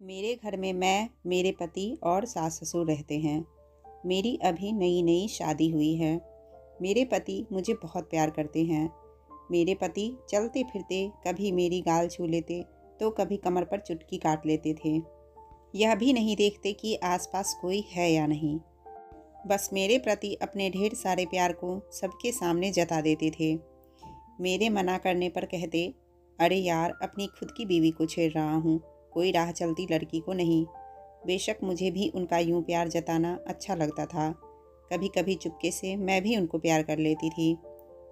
मेरे घर में मैं, मेरे पति और सास-ससुर रहते हैं। मेरी अभी नई-नई शादी हुई है। मेरे पति मुझे बहुत प्यार करते हैं। मेरे पति चलते-फिरते कभी मेरी गाल छू लेते, तो कभी कमर पर चुटकी काट लेते थे। यह भी नहीं देखते कि आस-पास कोई है या नहीं। बस मेरे प्रति अपने ढेर सारे प्यार को सबके सामने जता देते थे। मेरे मना करने पर कहते, "अरे यार, अपनी खुद की बीवी को छेड़ रहा हूँ, कोई राह चलती लड़की को नहीं।" बेशक मुझे भी उनका यूं प्यार जताना अच्छा लगता था। कभी कभी चुपके से मैं भी उनको प्यार कर लेती थी।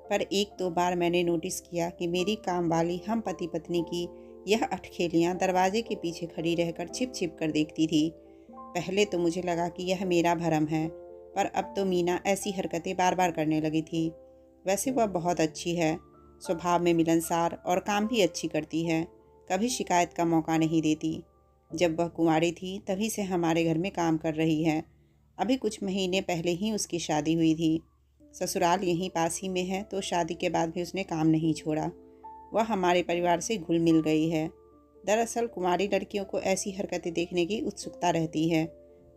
पर एक दो बार मैंने नोटिस किया कि मेरी काम वाली हम पति पत्नी की यह अटखेलियाँ दरवाजे के पीछे खड़ी रहकर छिप छिप कर देखती थी। पहले तो मुझे लगा कि यह मेरा भरम है, पर अब तो मीना ऐसी हरकतें बार बार करने लगी थी। वैसे वह बहुत अच्छी है, स्वभाव में मिलनसार और काम भी अच्छी करती है, कभी शिकायत का मौका नहीं देती। जब वह कुंवारी थी तभी से हमारे घर में काम कर रही है। अभी कुछ महीने पहले ही उसकी शादी हुई थी। ससुराल यहीं पास ही में है, तो शादी के बाद भी उसने काम नहीं छोड़ा। वह हमारे परिवार से घुल मिल गई है। दरअसल कुंवारी लड़कियों को ऐसी हरकतें देखने की उत्सुकता रहती है,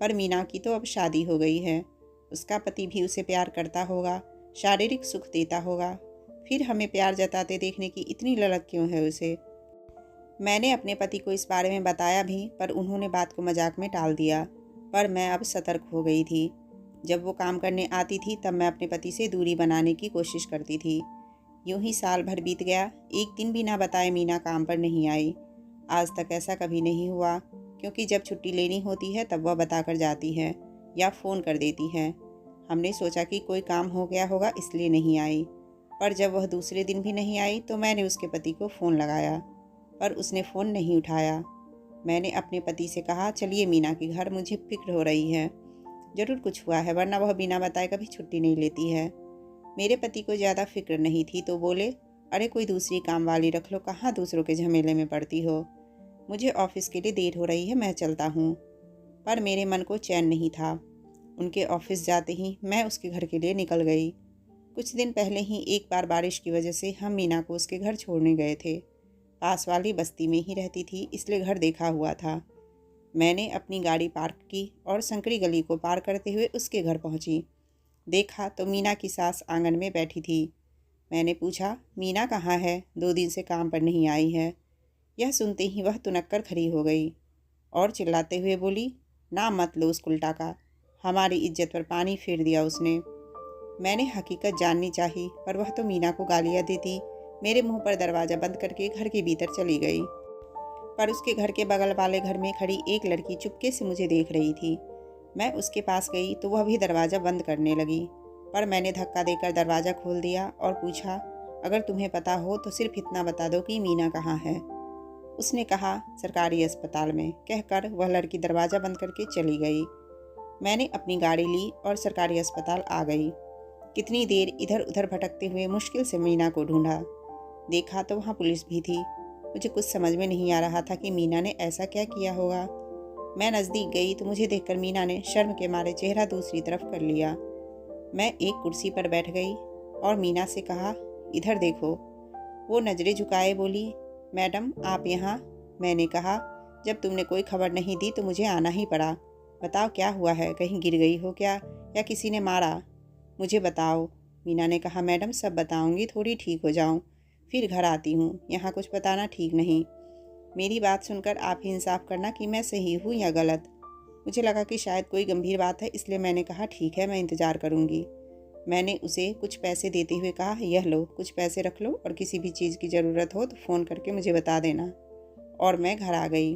पर मीना की तो अब शादी हो गई है। उसका पति भी उसे प्यार करता होगा, शारीरिक सुख देता होगा, फिर हमें प्यार जताते देखने की इतनी ललक क्यों है उसे। मैंने अपने पति को इस बारे में बताया भी, पर उन्होंने बात को मजाक में टाल दिया। पर मैं अब सतर्क हो गई थी। जब वो काम करने आती थी तब मैं अपने पति से दूरी बनाने की कोशिश करती थी। यूं ही साल भर बीत गया, एक दिन भी ना बताए मीना काम पर नहीं आई। आज तक ऐसा कभी नहीं हुआ, क्योंकि जब छुट्टी लेनी होती है तब वह बताकर जाती है या फ़ोन कर देती है। हमने सोचा कि कोई काम हो गया होगा इसलिए नहीं आई। पर जब वह दूसरे दिन भी नहीं आई तो मैंने उसके पति को फ़ोन लगाया, पर उसने फ़ोन नहीं उठाया। मैंने अपने पति से कहा, "चलिए मीना के घर, मुझे फ़िक्र हो रही है। ज़रूर कुछ हुआ है, वरना वह बिना बताए कभी छुट्टी नहीं लेती है।" मेरे पति को ज़्यादा फ़िक्र नहीं थी, तो बोले, "अरे कोई दूसरी काम वाली रख लो, कहाँ दूसरों के झमेले में पड़ती हो। मुझे ऑफ़िस के लिए देर हो रही है, मैं चलता हूँ।" पर मेरे मन को चैन नहीं था। उनके ऑफ़िस जाते ही मैं उसके घर के लिए निकल गई। कुछ दिन पहले ही एक बार बारिश की वजह से हम मीना को उसके घर छोड़ने गए थे। पास वाली बस्ती में ही रहती थी, इसलिए घर देखा हुआ था। मैंने अपनी गाड़ी पार्क की और संकरी गली को पार करते हुए उसके घर पहुंची। देखा तो मीना की सास आंगन में बैठी थी। मैंने पूछा, "मीना कहाँ है? 2 दिन से काम पर नहीं आई है।" यह सुनते ही वह तुनक कर खड़ी हो गई और चिल्लाते हुए बोली, "नाम मत लो उस उल्टा का।" हमारी इज्जत पर पानी फेर दिया उसने। मैंने हकीकत जाननी चाही, पर वह तो मीना को गालियाँ देती मेरे मुंह पर दरवाज़ा बंद करके घर के भीतर चली गई। पर उसके घर के बगल वाले घर में खड़ी एक लड़की चुपके से मुझे देख रही थी। मैं उसके पास गई तो वह भी दरवाज़ा बंद करने लगी, पर मैंने धक्का देकर दरवाज़ा खोल दिया और पूछा, "अगर तुम्हें पता हो तो सिर्फ इतना बता दो कि मीना कहाँ है?" उसने कहा, "सरकारी अस्पताल में।" कहकर वह लड़की दरवाज़ा बंद करके चली गई। मैंने अपनी गाड़ी ली और सरकारी अस्पताल आ गई। कितनी देर इधर उधर भटकते हुए मुश्किल से मीना को ढूंढा। देखा तो वहाँ पुलिस भी थी। मुझे कुछ समझ में नहीं आ रहा था कि मीना ने ऐसा क्या किया होगा। मैं नज़दीक गई तो मुझे देखकर मीना ने शर्म के मारे चेहरा दूसरी तरफ कर लिया। मैं एक कुर्सी पर बैठ गई और मीना से कहा, "इधर देखो।" वो नज़रें झुकाए बोली, "मैडम आप यहाँ?" मैंने कहा, "जब तुमने कोई खबर नहीं दी तो मुझे आना ही पड़ा। बताओ क्या हुआ है, कहीं गिर गई हो क्या, या किसी ने मारा? मुझे बताओ।" मीना ने कहा, "मैडम सब बताऊंगी, थोड़ी ठीक हो जाऊं, फिर घर आती हूँ। यहाँ कुछ बताना ठीक नहीं। मेरी बात सुनकर आप ही इंसाफ करना कि मैं सही हूँ या गलत।" मुझे लगा कि शायद कोई गंभीर बात है, इसलिए मैंने कहा, "ठीक है, मैं इंतज़ार करूँगी।" मैंने उसे कुछ पैसे देते हुए कहा, "यह लो, कुछ पैसे रख लो और किसी भी चीज़ की ज़रूरत हो तो फ़ोन करके मुझे बता देना।" और मैं घर आ गई।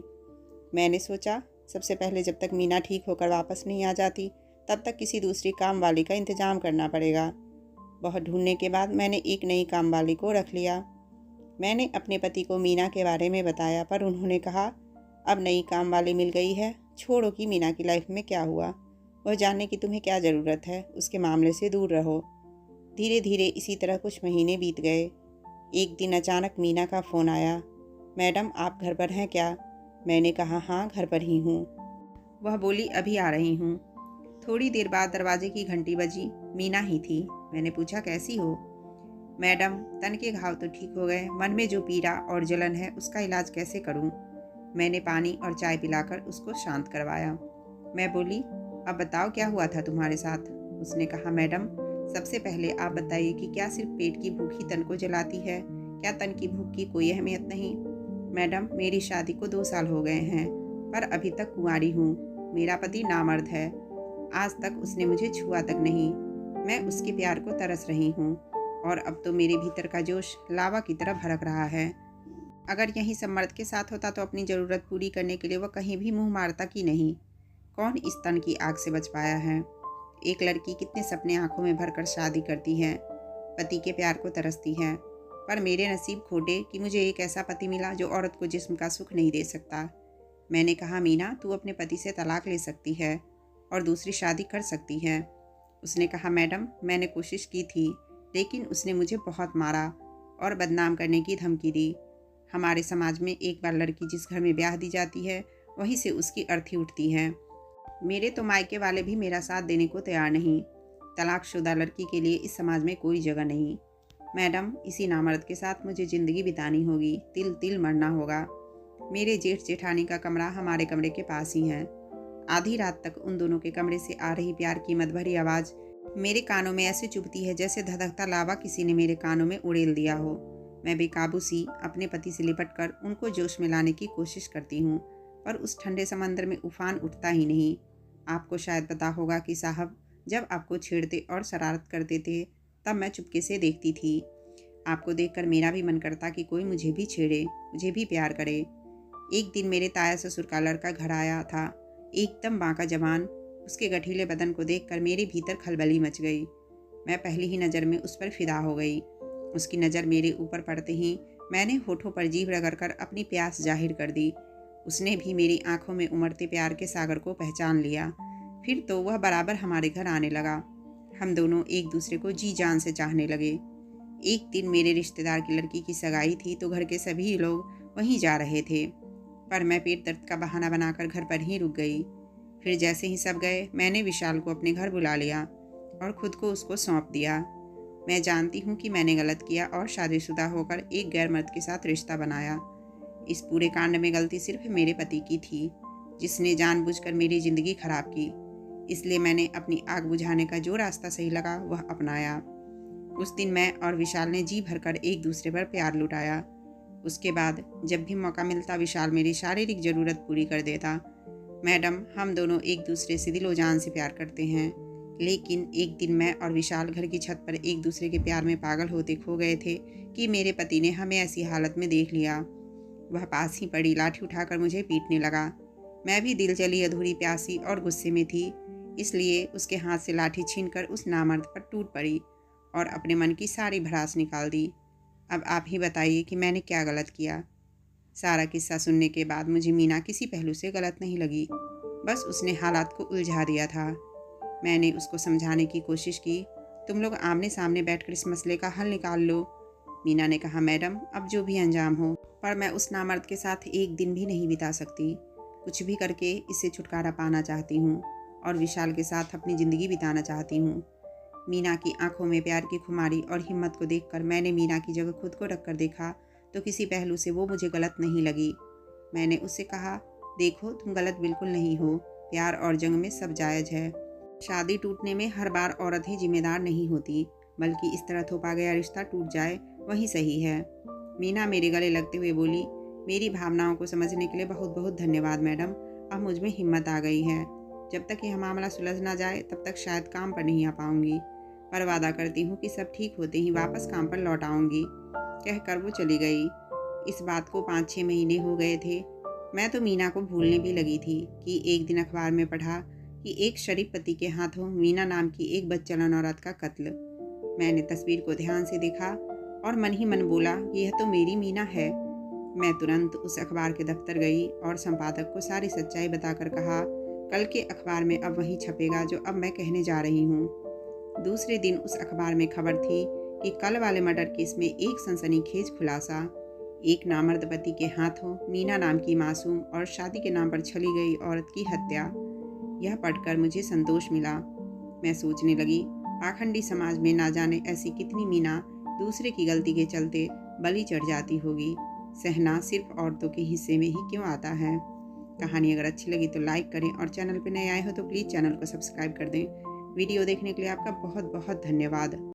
मैंने सोचा, सबसे पहले जब तक मीना ठीक होकर वापस नहीं आ जाती, तब तक किसी दूसरी काम वाली का इंतज़ाम करना पड़ेगा। बहुत ढूंढने के बाद मैंने एक नई काम वाली को रख लिया। मैंने अपने पति को मीना के बारे में बताया, पर उन्होंने कहा, "अब नई काम वाली मिल गई है, छोड़ो कि मीना की लाइफ में क्या हुआ। वह जानने की तुम्हें क्या ज़रूरत है, उसके मामले से दूर रहो।" धीरे धीरे इसी तरह कुछ महीने बीत गए। एक दिन अचानक मीना का फ़ोन आया, "मैडम आप घर पर हैं क्या?" मैंने कहा, "हाँ घर पर ही हूँ।" वह बोली, "अभी आ रही हूँ।" थोड़ी देर बाद दरवाजे की घंटी बजी। मीना ही थी। मैंने पूछा, "कैसी हो?" "मैडम तन के घाव तो ठीक हो गए, मन में जो पीड़ा और जलन है उसका इलाज कैसे करूं?" मैंने पानी और चाय पिलाकर उसको शांत करवाया। मैं बोली, अब बताओ क्या हुआ था तुम्हारे साथ? उसने कहा, मैडम सबसे पहले आप बताइए कि क्या सिर्फ पेट की भूख ही तन को जलाती है? क्या तन की भूख की कोई अहमियत नहीं? मैडम मेरी शादी को 2 साल हो गए हैं, पर अभी तक कुंवारी हूँ। मेरा पति नामर्द है। आज तक उसने मुझे छुआ तक नहीं। मैं उसके प्यार को तरस रही हूँ और अब तो मेरे भीतर का जोश लावा की तरह भड़क रहा है। अगर यही सब मर्द के साथ होता तो अपनी ज़रूरत पूरी करने के लिए वह कहीं भी मुंह मारता कि नहीं। कौन इस तन की आग से बच पाया है? एक लड़की कितने सपने आंखों में भरकर शादी करती है, पति के प्यार को तरसती है, पर मेरे नसीब खोटे कि मुझे एक ऐसा पति मिला जो औरत को जिस्म का सुख नहीं दे सकता। मैंने कहा, मीना तू अपने पति से तलाक ले सकती है और दूसरी शादी कर सकती है। उसने कहा, मैडम मैंने कोशिश की थी, लेकिन उसने मुझे बहुत मारा और बदनाम करने की धमकी दी। हमारे समाज में एक बार लड़की जिस घर में ब्याह दी जाती है वहीं से उसकी अर्थी उठती है। मेरे तो मायके वाले भी मेरा साथ देने को तैयार नहीं। तलाकशुदा लड़की के लिए इस समाज में कोई जगह नहीं। मैडम इसी नामर्द के साथ मुझे ज़िंदगी बितानी होगी, तिल तिल मरना होगा। मेरे जेठ जेठानी का कमरा हमारे कमरे के पास ही है। आधी रात तक उन दोनों के कमरे से आ रही प्यार की मदभरी आवाज़ मेरे कानों में ऐसे चुभती है जैसे धधकता लावा किसी ने मेरे कानों में उड़ेल दिया हो। मैं बेकाबू सी अपने पति से लिपटकर उनको जोश में लाने की कोशिश करती हूँ, पर उस ठंडे समंदर में उफान उठता ही नहीं। आपको शायद पता होगा कि साहब जब आपको छेड़ते और शरारत करते थे तब मैं चुपके से देखती थी। आपको देखकर मेरा भी मन करता कि कोई मुझे भी छेड़े, मुझे भी प्यार करे। एक दिन मेरे ताया ससुर का लड़का घर आया था, एकदम बांका जवान। उसके गठीले बदन को देखकर मेरे भीतर खलबली मच गई। मैं पहली ही नज़र में उस पर फिदा हो गई। उसकी नज़र मेरे ऊपर पड़ते ही मैंने होठों पर जीभ रगड़कर अपनी प्यास जाहिर कर दी। उसने भी मेरी आंखों में उमड़ते प्यार के सागर को पहचान लिया। फिर तो वह बराबर हमारे घर आने लगा। हम दोनों एक दूसरे को जी जान से चाहने लगे। एक दिन मेरे रिश्तेदार की लड़की की सगाई थी तो घर के सभी लोग वहीं जा रहे थे, पर मैं पेट दर्द का बहाना बनाकर घर पर ही रुक गई। फिर जैसे ही सब गए मैंने विशाल को अपने घर बुला लिया और खुद को उसको सौंप दिया। मैं जानती हूँ कि मैंने गलत किया और शादीशुदा होकर एक गैर मर्द के साथ रिश्ता बनाया। इस पूरे कांड में गलती सिर्फ मेरे पति की थी, जिसने जानबूझकर मेरी ज़िंदगी खराब की। इसलिए मैंने अपनी आग बुझाने का जो रास्ता सही लगा वह अपनाया। उस दिन मैं और विशाल ने जी भरकर एक दूसरे पर प्यार लुटाया। उसके बाद जब भी मौका मिलता विशाल मेरी शारीरिक ज़रूरत पूरी कर देता। मैडम हम दोनों एक दूसरे से दिलो जान से प्यार करते हैं, लेकिन एक दिन मैं और विशाल घर की छत पर एक दूसरे के प्यार में पागल होते खो गए थे कि मेरे पति ने हमें ऐसी हालत में देख लिया। वह पास ही पड़ी लाठी उठाकर मुझे पीटने लगा। मैं भी दिल जली अधूरी प्यासी और गुस्से में थी, इसलिए उसके हाथ से लाठी छीनकर उस नामर्द पर टूट पड़ी और अपने मन की सारी भड़ास निकाल दी। अब आप ही बताइए कि मैंने क्या गलत किया। सारा किस्सा सुनने के बाद मुझे मीना किसी पहलू से गलत नहीं लगी, बस उसने हालात को उलझा दिया था। मैंने उसको समझाने की कोशिश की, तुम लोग आमने सामने बैठकर इस मसले का हल निकाल लो। मीना ने कहा, मैडम अब जो भी अंजाम हो, पर मैं उस नामर्द के साथ एक दिन भी नहीं बिता सकती। कुछ भी करके इससे छुटकारा पाना चाहती हूँ और विशाल के साथ अपनी ज़िंदगी बिताना चाहती हूँ। मीना की आंखों में प्यार की खुमारी और हिम्मत को देखकर मैंने मीना की जगह खुद को रखकर देखा तो किसी पहलू से वो मुझे गलत नहीं लगी। मैंने उससे कहा, देखो तुम गलत बिल्कुल नहीं हो, प्यार और जंग में सब जायज़ है। शादी टूटने में हर बार औरत ही जिम्मेदार नहीं होती, बल्कि इस तरह थोपा गया रिश्ता टूट जाए वही सही है। मीना मेरे गले लगते हुए बोली, मेरी भावनाओं को समझने के लिए बहुत बहुत धन्यवाद मैडम, अब मुझ में हिम्मत आ गई है। जब तक यह मामला सुलझ ना जाए तब तक शायद काम पर नहीं आ पाऊंगी, पर वादा करती हूँ कि सब ठीक होते ही वापस काम पर लौट आऊँगी। कहकर वो चली गई। इस बात को 5-6 महीने हो गए थे। मैं तो मीना को भूलने भी लगी थी कि एक दिन अखबार में पढ़ा कि एक शरीफ पति के हाथों मीना नाम की एक बदचलन औरत का कत्ल। मैंने तस्वीर को ध्यान से देखा और मन ही मन बोला कि यह तो मेरी मीना है। मैं तुरंत उस अखबार के दफ्तर गई और संपादक को सारी सच्चाई बताकर कहा, कल के अखबार में अब वही छपेगा जो अब मैं कहने जा रही हूँ। दूसरे दिन उस अखबार में खबर थी कि कल वाले मर्डर केस में एक सनसनीखेज खुलासा, एक नामर्द पति के हाथों मीना नाम की मासूम और शादी के नाम पर छली गई औरत की हत्या। यह पढ़कर मुझे संतोष मिला। मैं सोचने लगी, पाखंडी समाज में ना जाने ऐसी कितनी मीना दूसरे की गलती के चलते बलि चढ़ जाती होगी। सहना सिर्फ औरतों के हिस्से में ही क्यों आता है। कहानी अगर अच्छी लगी तो लाइक करें और चैनल पर नए आए हो तो प्लीज़ चैनल को सब्सक्राइब कर दें। वीडियो देखने के लिए आपका बहुत बहुत धन्यवाद।